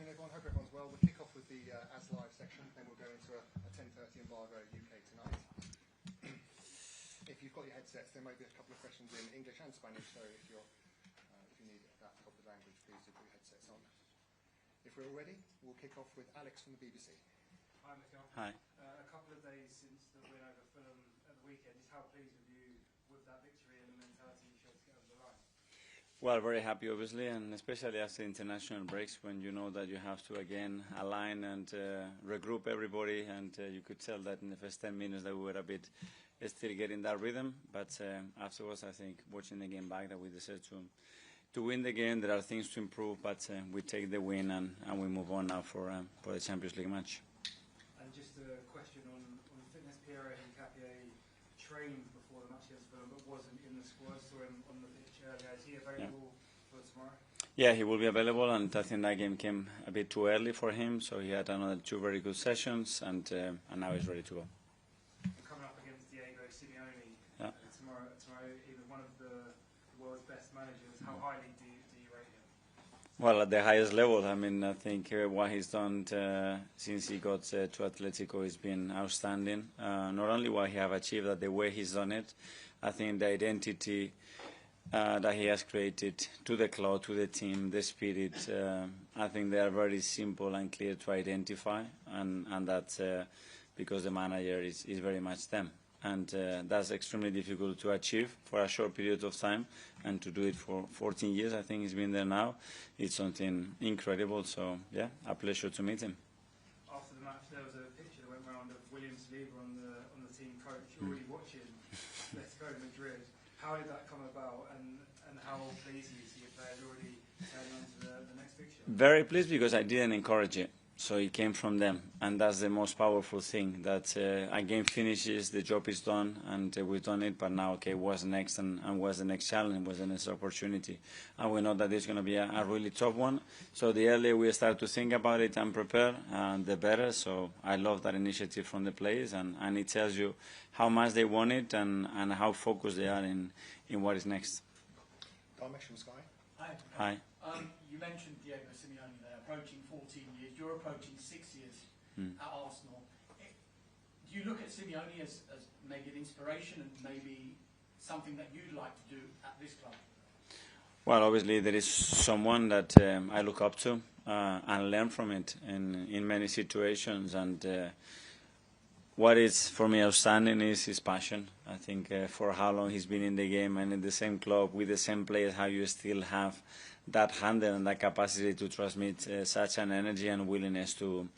Morning everyone, hope everyone's well. We'll kick off with the As Live section, then we'll go into a 10:30 embargo UK tonight. If you've got your headsets, there may be a couple of questions in English and Spanish, so if you need that top of the language, please do put your headsets on. If we're all ready, we'll kick off with Alex from the BBC. Hi, Mikel. Hi. A couple of days since the win over Fulham at the weekend, just how pleased with you with that victory and the mentality you showed to get over the line? Well, very happy, obviously, and especially after international breaks, when you know that you have to again align and regroup everybody, and you could tell that in the first 10 minutes that we were a bit still getting that rhythm. But afterwards, I think watching the game back, that we deserve to win the game. There are things to improve, but we take the win and we move on now for the Champions League match. And just a question on fitness. Pierre and Capier trained before the match against Fulham, but wasn't in the squad. Saw him on the pitch earlier. Is he available for tomorrow? Yeah, he will be available, and I think that game came a bit too early for him, so he had another 2 very good sessions, and now he's ready to go. Coming up against Diego Simeone tomorrow, even one of the world's best managers. How highly do you rate him? Well, at the highest level. I mean, I think what he's done since he got to Atletico has been outstanding. Not only what he have achieved, but the way he's done it. I think the identity that he has created to the club, to the team, the spirit, I think they are very simple and clear to identify, and that's because the manager is very much them. And that's extremely difficult to achieve for a short period of time, and to do it for 14 years, I think he's been there now. It's something incredible, so yeah, a pleasure to meet him. After the match, there was a picture that went around of William Saliba on the team coach, already watching ATLÉTICO de Madrid. How did that come about, and how pleased do you see your players already turning on to the next fixture? Very pleased, because I didn't encourage it. So it came from them, and that's the most powerful thing, that a game finishes, the job is done, and we've done it, but now, okay, what's next, and what's the next challenge, what's the next opportunity? And we know that it's going to be a really tough one, so the earlier we start to think about it and prepare, the better. So I love that initiative from the players, and it tells you how much they want it, and how focused they are in what is next. Dharmesh from Sky. Hi. You mentioned Diego Simeone there, approaching 14 years. You're approaching 6 years at Arsenal. Do you look at Simeone as maybe an inspiration and maybe something that you'd like to do at this club? Well, obviously there is someone that I look up to and learn from it in many situations. And what is for me outstanding is his passion. I think for how long he's been in the game and in the same club with the same players, how you still have that handle and that capacity to transmit such an energy and willingness to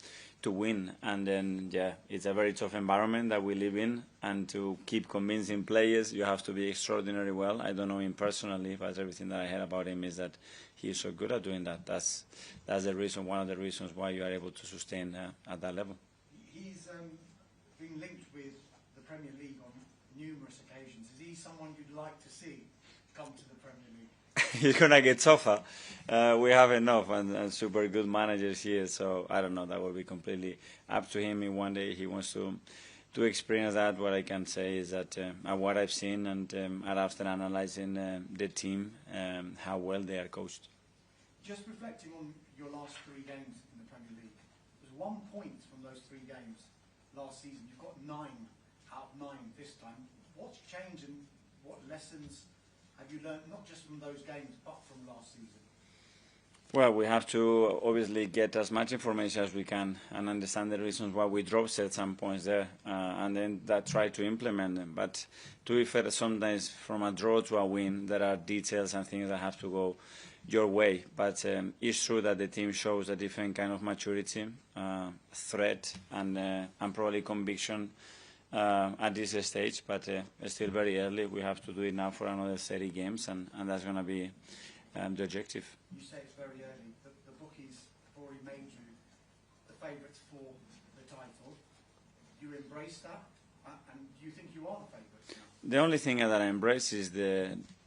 win. And then, yeah, it's a very tough environment that we live in, and to keep convincing players, you have to be extraordinarily well. I don't know him personally, but everything that I heard about him is that he is so good at doing that. That's the reason, one of the reasons why you are able to sustain at that level. He's been linked with the Premier League on numerous occasions. Is he someone you'd like to see come to the Premier League? He's going to get tougher. We have enough and super good managers here, so I don't know. That will be completely up to him. If one day he wants to experience that, what I can say is that what I've seen, and after analyzing the team, how well they are coached. Just reflecting on your last 3 games in the Premier League, there's 1 point from those 3 games last season. You've got 9 out of 9 this time. What's changed, and what lessons have you learned, not just from those games, but from last season? Well, we have to obviously get as much information as we can and understand the reasons why we dropped at some points there, and then try to implement them. But to be fair, sometimes from a draw to a win, there are details and things that have to go your way. But it's true that the team shows a different kind of maturity, threat, and probably conviction at this stage, but it's still very early. We have to do it now for another 30 games, and that's going to be the objective. You say it's very early. The bookies have already made you the favourites for the title. You embrace that, and do you think you are the favourites now? The only thing that I embrace is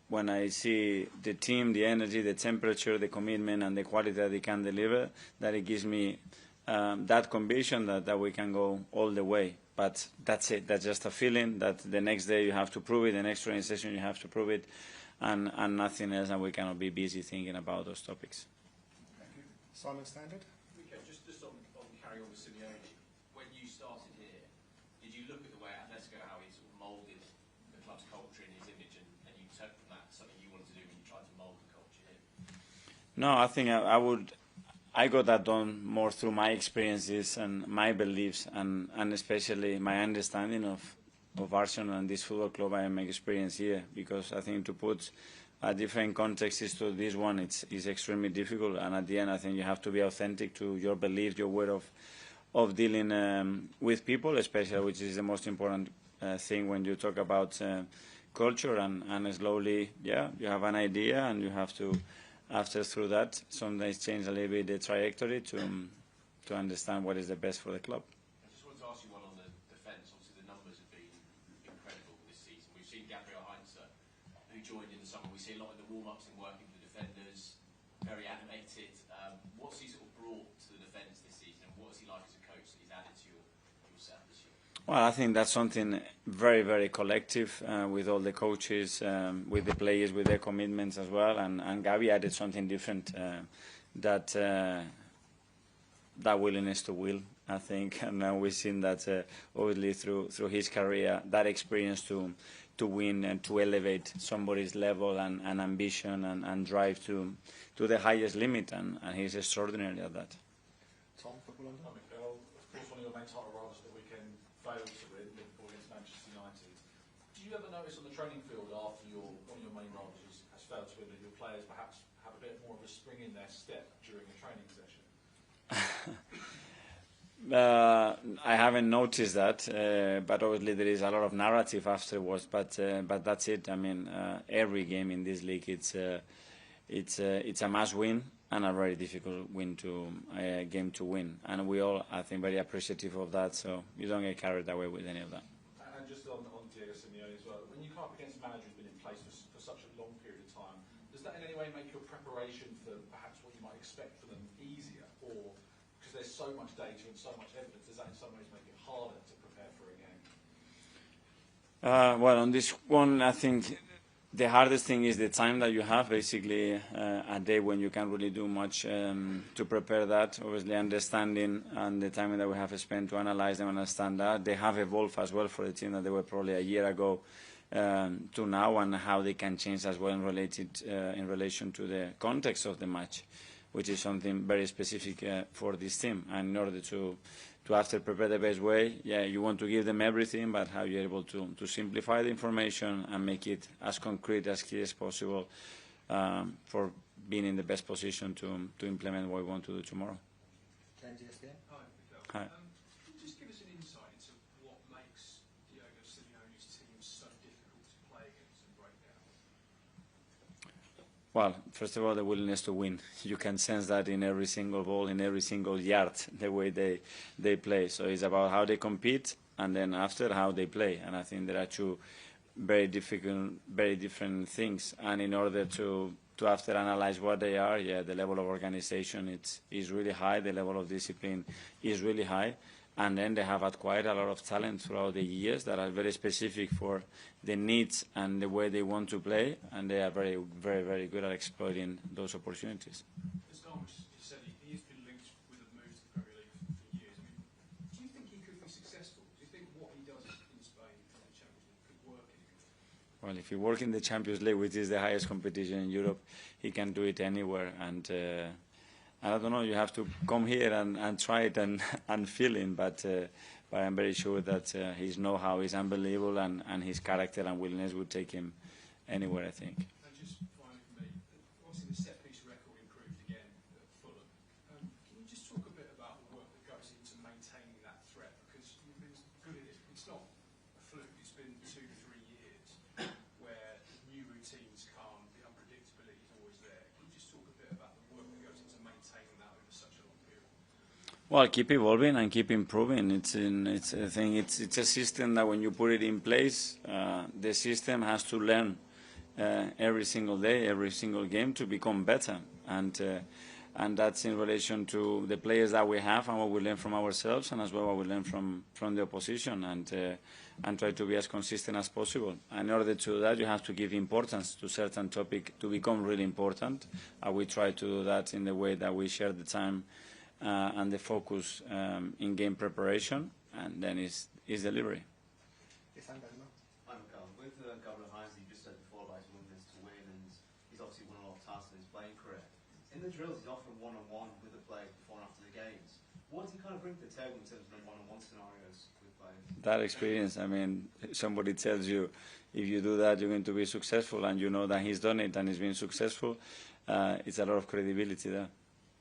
when I see the team, the energy, the temperature, the commitment, and the quality that they can deliver, that it gives me that conviction that we can go all the way. But that's it. That's just a feeling that the next day you have to prove it, the next training session you have to prove it, and nothing else, and we cannot be busy thinking about those topics. Thank you. Simon Standard. carry on with Simeone. When you started here, did you look at the way Atletico, how he sort of moulded the club's culture and his image, and you took from that something you wanted to do when you tried to mould the culture here? No, I think I got that done more through my experiences and my beliefs, and especially my understanding of Arsenal and this football club I am experiencing here, because I think to put different contexts to this one, it's extremely difficult, and at the end I think you have to be authentic to your beliefs, your way of dealing with people, especially, which is the most important thing when you talk about culture, and slowly, yeah, you have an idea, and you have to, after through that, sometimes change a little bit the trajectory to understand what is the best for the club. I just wanted to ask you one on the defence. Obviously, the numbers have been incredible this season. We've seen Gabriel Heinze, who joined in the summer. We see a lot of the warm-ups and working with the defenders, very animated. What's he sort of brought to the defence this season, and what is he like as a coach that he's added to your setup this year? Well, I think that's something very, very collective with all the coaches, with the players, with their commitments as well. And Gavi added something different, that willingness to will, I think. And we've seen that obviously through his career, that experience to win and to elevate somebody's level and ambition and drive to the highest limit. And he's extraordinary at that. Tom, Football London. Hi, Mikel. Of course, one of your main title rivals at the weekend failed to win, Liverpool against Manchester United. Do you ever notice on the training field after one of your main rivals has failed to win that your players perhaps have a bit more of a spring in their step during a training session? I haven't noticed that, but obviously there is a lot of narrative afterwards. But that's it. I mean, every game in this league, it's a must-win and a very difficult game to win. And we all, I think, very appreciative of that. So you don't get carried away with any of that. And just on Diego Simeone as well, when you come up against a manager who's been in place for such a long period of time, does that in any way make your preparation for perhaps what you might expect from them easier, or because there's so much data and so much evidence, does that in some ways make it harder to prepare for a game? Well, on this one, I think the hardest thing is the time that you have, basically a day when you can't really do much to prepare that. Obviously, understanding and the time that we have spent to analyze them and understand that. They have evolved as well for the team that they were probably a year ago to now, and how they can change as well in relation to the context of the match, which is something very specific for this team. And in order to after prepare the best way, yeah, you want to give them everything, but how you're able to simplify the information and make it as concrete, as clear as possible, for being in the best position to implement what we want to do tomorrow. James, ESPN. Hi, Mikel. Hi. Can you just give us an insight into what makes Diego Simeone's team so difficult to play against and break down? Well, first of all, the willingness to win. You can sense that in every single ball, in every single yard, the way they play. So it's about how they compete, and then after how they play. And I think there are two very different things. And in order to after analyze what they are, yeah, the level of organization is really high. The level of discipline is really high. And then they have acquired a lot of talent throughout the years that are very specific for the needs and the way they want to play, and they are very, very, very good at exploiting those opportunities. As Garmish said, he has been linked with a move to the Premier League for years. I mean, do you think he could be successful? Do you think what he does in Spain in the Champions League could work in England? Well, if he works in the Champions League, which is the highest competition in Europe, he can do it anywhere. And I don't know, you have to come here and try it and feel it, but I'm very sure that his know-how is unbelievable, and his character and willingness would take him anywhere, I think. And just finally for me, obviously the set-piece record improved again at Fulham. Can you just talk a bit about the work that goes into maintaining that threat? Because you've been good at it. It's not a fluke. It's been 2 to 3 years where new routines come, the unpredictability is always there. Can you just talk a bit about the work that goes into maintaining that over such a long period? Well, keep evolving and keep improving. It's a system that when you put it in place, the system has to learn every single day, every single game to become better. And that's in relation to the players that we have and what we learn from ourselves, and as well what we learn from the opposition, and try to be as consistent as possible. And in order to do that, you have to give importance to certain topic to become really important. We try to do that in the way that we share the time and the focus in game preparation, and then is delivery. Yes, and Benjamin. I'm Carl. With Gabriel Heinz, you just said before about his willingness to win, and he's obviously won a lot of tasks in his playing career. In the drills, he's often one-on-one with the players before and after the games. What does he kind of bring to the table in terms of the one-on-one scenarios with players? That experience, I mean, somebody tells you if you do that, you're going to be successful, and you know that he's done it and he's been successful, it's a lot of credibility there.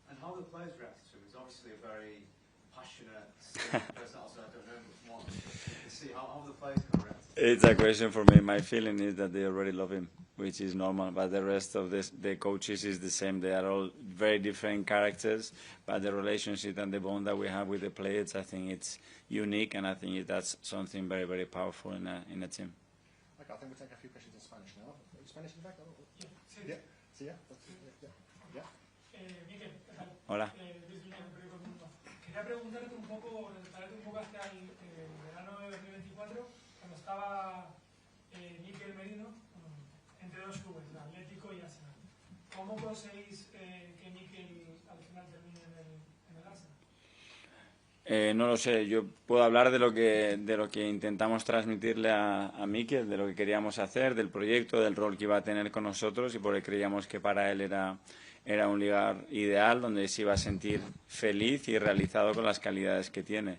And how the players react to him? He's obviously a very passionate person. Also, I don't know much more. To see how the players kind of react. It's a question for me. My feeling is that they already love him, which is normal, but the rest of the coaches is the same. They are all very different characters, but the relationship and the bond that we have with the players, I think it's unique, and I think that's something very, very powerful in a team. Okay, I think we'll take a few questions in Spanish now. Spanish in fact? Sí. Yeah. Sí, yeah. Yeah. Mikel, ¿qué tal? Hola. Desde el periódico El Mundo. Quería preguntarte un poco, traerte un poco hacia el verano de 2024, cuando estaba Mikel Merino entre dos clubes, el Atlético y Arsenal. ¿Cómo conseguís que Mikel al final termine en el Arsenal? No lo sé, yo puedo hablar de lo que intentamos transmitirle a Mikel, de lo que queríamos hacer, del proyecto, del rol que iba a tener con nosotros, y porque creíamos que para él era un lugar ideal donde se iba a sentir feliz y realizado con las calidades que tiene.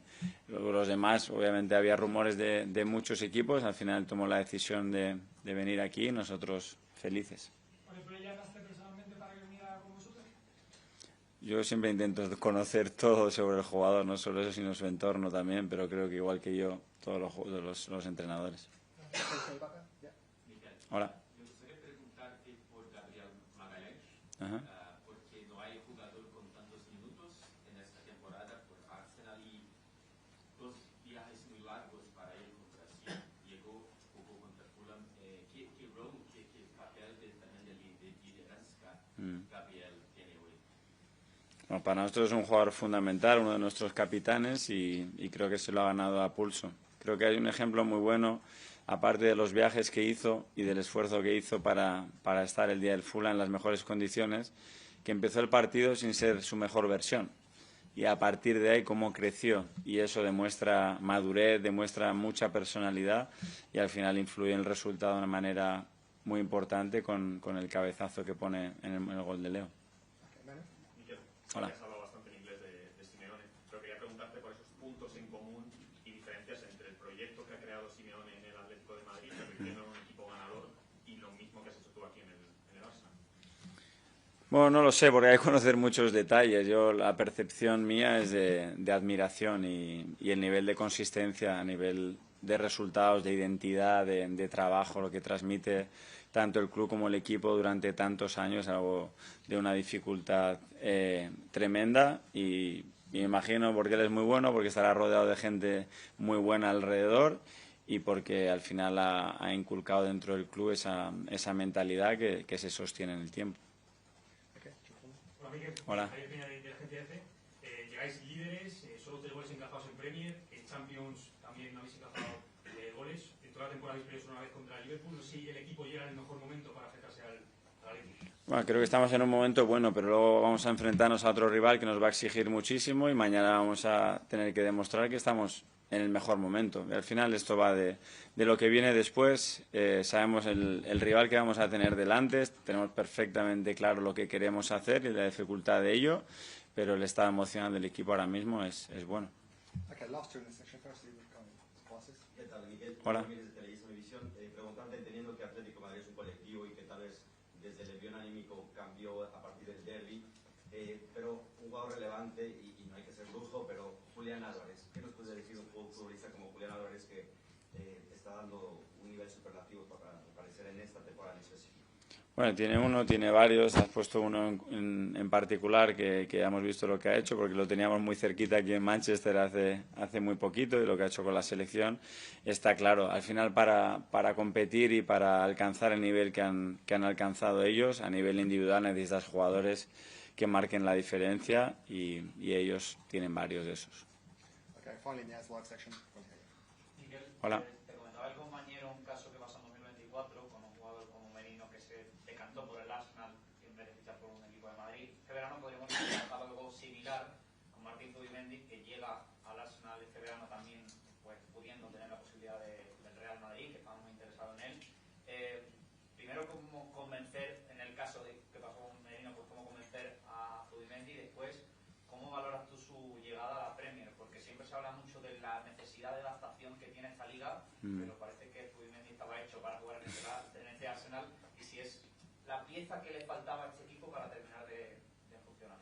Luego los demás, obviamente había rumores de muchos equipos, al final tomó la decisión de venir aquí y nosotros felices. ¿Por eso le llamaste personalmente para que viniera con vosotros? Yo siempre intento conocer todo sobre el jugador, no solo eso, sino su entorno también, pero creo que igual que yo, todos los entrenadores. Mikel, Hola. me gustaría preguntarte por Gabriel Magallanes, Ajá. porque no hay jugador con tantos minutos en esta temporada por Arsenal y dos viajes muy largos para él contra Brasil. Llegó, jugó contra Fulham. ¿Qué rol, qué papel también de liderazgo Gabriel tiene hoy? Bueno, para nosotros es un jugador fundamental, uno de nuestros capitanes, y creo que se lo ha ganado a pulso. Creo que hay un ejemplo muy bueno, aparte de los viajes que hizo y del esfuerzo que hizo para estar el día del Fulham en las mejores condiciones, que empezó el partido sin ser su mejor versión. Y a partir de ahí cómo creció, y eso demuestra madurez, demuestra mucha personalidad, y al final influye en el resultado de una manera muy importante con el cabezazo que pone en el gol de Leo. Mikel, Hola. has hablado bastante en inglés de Simeone, pero quería preguntarte por esos puntos en común y diferencias entre el proyecto que ha creado Simeone en el Atlético de Madrid, convirtiendo en un equipo ganador, y lo mismo que has hecho tú aquí en el Arsenal. Bueno, no lo sé, porque hay que conocer muchos detalles. La percepción mía es de admiración y el nivel de consistencia a nivel de resultados, de identidad, de trabajo, lo que transmite tanto el club como el equipo durante tantos años, algo de una dificultad tremenda, y me imagino porque él es muy bueno, porque estará rodeado de gente muy buena alrededor, y porque al final ha inculcado dentro del club esa mentalidad que se sostiene en el tiempo. Hola, Mikel. Hola. Javier Peña de Agencia EFE. Llegáis líderes, solo 3 goles encajados en Premier, en Champions también habéis encajado goles. En toda la temporada habéis perdido una vez contra el Liverpool. No sé si el equipo llega en el mejor momento para acercarse al Atlético. Bueno, creo que estamos en un momento bueno, pero luego vamos a enfrentarnos a otro rival que nos va a exigir muchísimo, y mañana vamos a tener que demostrar que estamos en el mejor momento. Y al final esto va de lo que viene después. Sabemos el rival que vamos a tener delante, tenemos perfectamente claro lo que queremos hacer y la dificultad de ello, pero el estado emocional del equipo ahora mismo es bueno. Okay, last two in this section. Firstly, we've got classes. ¿Qué tal, Mikel? Hola. Desde Televisión, preguntarte, entendiendo que Atlético de Madrid es un colectivo y que tal vez desde el envío anímico cambió a partir del derbi, pero un jugador relevante, y no hay que ser brujo, pero Julián Álvarez. ¿Qué nos puede decir un futbolista como Julián Álvarez que está dando un nivel superlativo para aparecer en esta temporada en específico? Bueno, tiene varios, has puesto uno en particular que ya hemos visto lo que ha hecho, porque lo teníamos muy cerquita aquí en Manchester hace muy poquito, y lo que ha hecho con la selección está claro. Al final, para competir y para alcanzar el nivel que han alcanzado ellos, a nivel individual necesitas jugadores que marquen la diferencia, y ellos tienen varios de esos. Okay, finally in the live section. Mikel, Hola. te comentaba el compañero un caso que pasó en 2024 con un jugador como Merino que se decantó por el Arsenal en vez de fichar por un equipo de Madrid. Este verano podríamos encontrar algo similar, velocidad de adaptación que tiene esta liga, pero parece que Zubimendi estaba hecho para jugar en este Arsenal, y si es la pieza que le faltaba a este equipo para terminar de funcionar.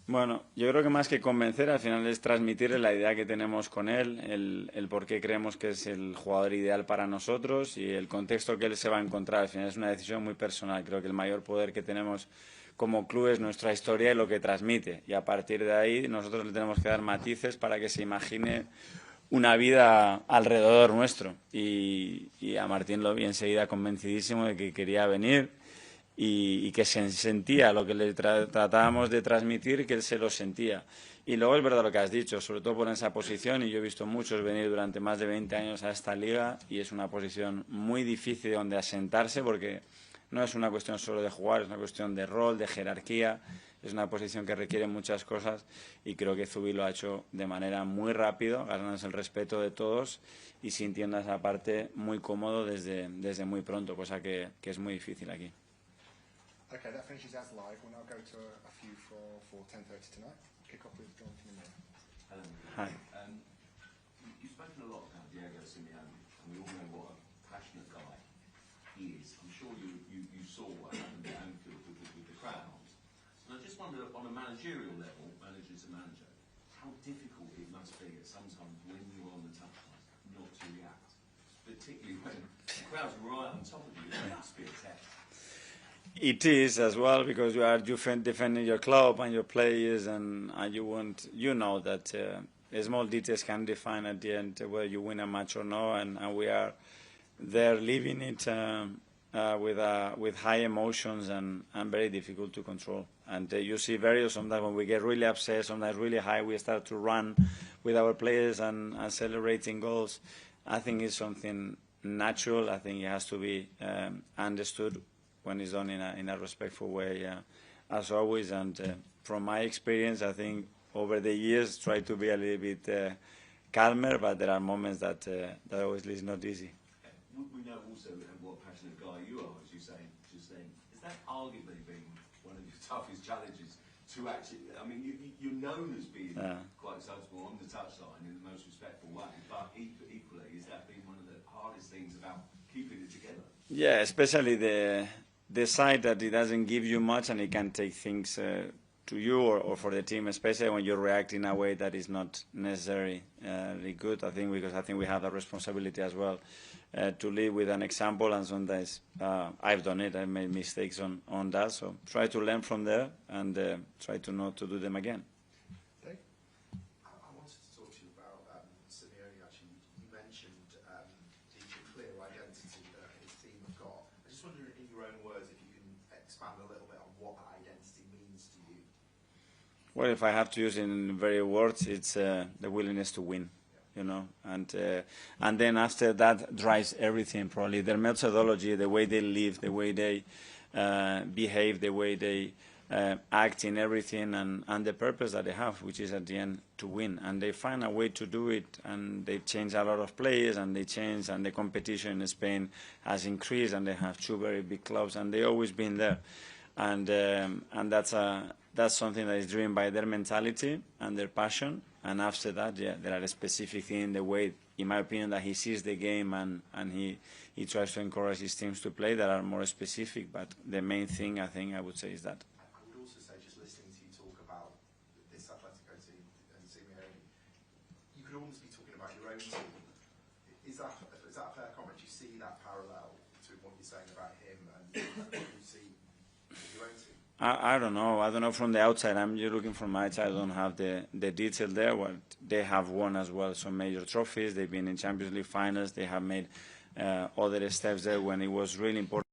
Bueno, yo creo que más que convencer, al final es transmitirle la idea que tenemos con él, el por qué creemos que es el jugador ideal para nosotros y el contexto que él se va a encontrar. Al final es una decisión muy personal. Creo que el mayor poder que tenemos como club es nuestra historia y lo que transmite. Y a partir de ahí nosotros le tenemos que dar matices para que se imagine una vida alrededor nuestro. Y a Martín lo vi enseguida convencidísimo de que quería venir. Y que se sentía lo que le tratábamos de transmitir, que él se lo sentía. Y luego es verdad lo que has dicho, sobre todo por esa posición, y yo he visto muchos venir durante más de 20 años a esta liga, y es una posición muy difícil donde asentarse, porque no es una cuestión solo de jugar, es una cuestión de rol, de jerarquía, es una posición que requiere muchas cosas, y creo que Zubi lo ha hecho de manera muy rápido, ganándose el respeto de todos, y sintiendo esa parte muy cómodo desde muy pronto, cosa que es muy difícil aquí. Okay, that finishes as live. We'll now go to a few for 10:30 tonight. Kick off with John Timmer. Hello. Hi. You've spoken a lot about Diego Simeone, and we all know what a passionate guy he is. I'm sure you saw what happened at Anfield with the crowds. And I just wonder, on a managerial level, manager to manager, how difficult it must be at sometimes when you're on the touchline not to react, particularly when the crowd's right on top of you. It must be a test. It is as well, because you are defending your club and your players, and you know that small details can define at the end whether you win a match or no, and we are there living it with high emotions and very difficult to control. And you see sometimes when we get really upset, sometimes really high, we start to run with our players and celebrating goals. I think it's something natural. I think it has to be understood when it's done in a respectful way, as always. And from my experience, I think over the years, try to be a little bit calmer, but there are moments that obviously is not easy. We know also what a passionate guy you are, as you say just then. Has that arguably been one of your toughest challenges to actually, I mean, you're known as being quite sensible on the touchline in the most respectful way, but equally, has that been one of the hardest things about keeping it together? Yeah, especially the side that it doesn't give you much and it can take things to you or for the team, especially when you react in a way that is not necessarily good. I think we have a responsibility as well to lead with an example, and sometimes I've done it. I've made mistakes on that, so try to learn from there and try to not to do them again. Dave? I wanted to talk to you about Simeone. Actually, you mentioned the clear identity that his team have got. I just wonder, in your own words, if you can expand a little bit on what that identity means to you. Well, if I have to use in very words, it's the willingness to win, you know, and then after that drives everything. Probably their methodology, the way they live, the way they behave, the way they act in everything, and the purpose that they have, which is at the end to win. And they find a way to do it, and they change a lot of players, and they change, and the competition in Spain has increased, and they have two very big clubs, and they've always been there. And that's something that is driven by their mentality and their passion. And after that, yeah, there are specific things in the way, in my opinion, that he sees the game and he tries to encourage his teams to play that are more specific. But the main thing, I think, I would say, is that. I would also say, just listening to you talk about this Atletico team and Simeone, you could almost be talking about your own team. Is that a fair comment? Do you see that parallel between what you're saying about him and what you see with your own team? I don't know. I don't know from the outside. I'm just looking from my side. I don't have the detail there. Well, they have won as well some major trophies. They've been in Champions League finals. They have made other steps there when it was really important.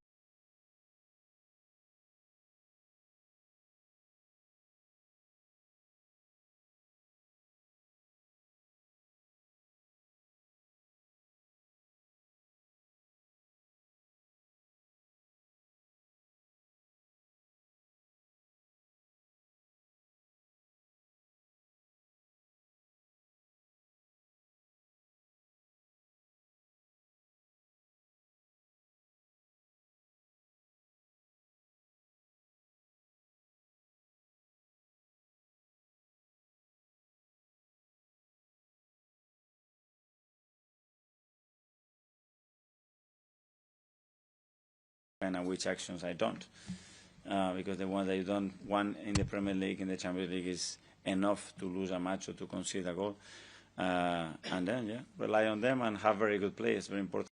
and which actions I don't. Because the one that you don't want in the Premier League, in the Champions League, is enough to lose a match or to concede a goal. And then, rely on them and have very good players. Very important.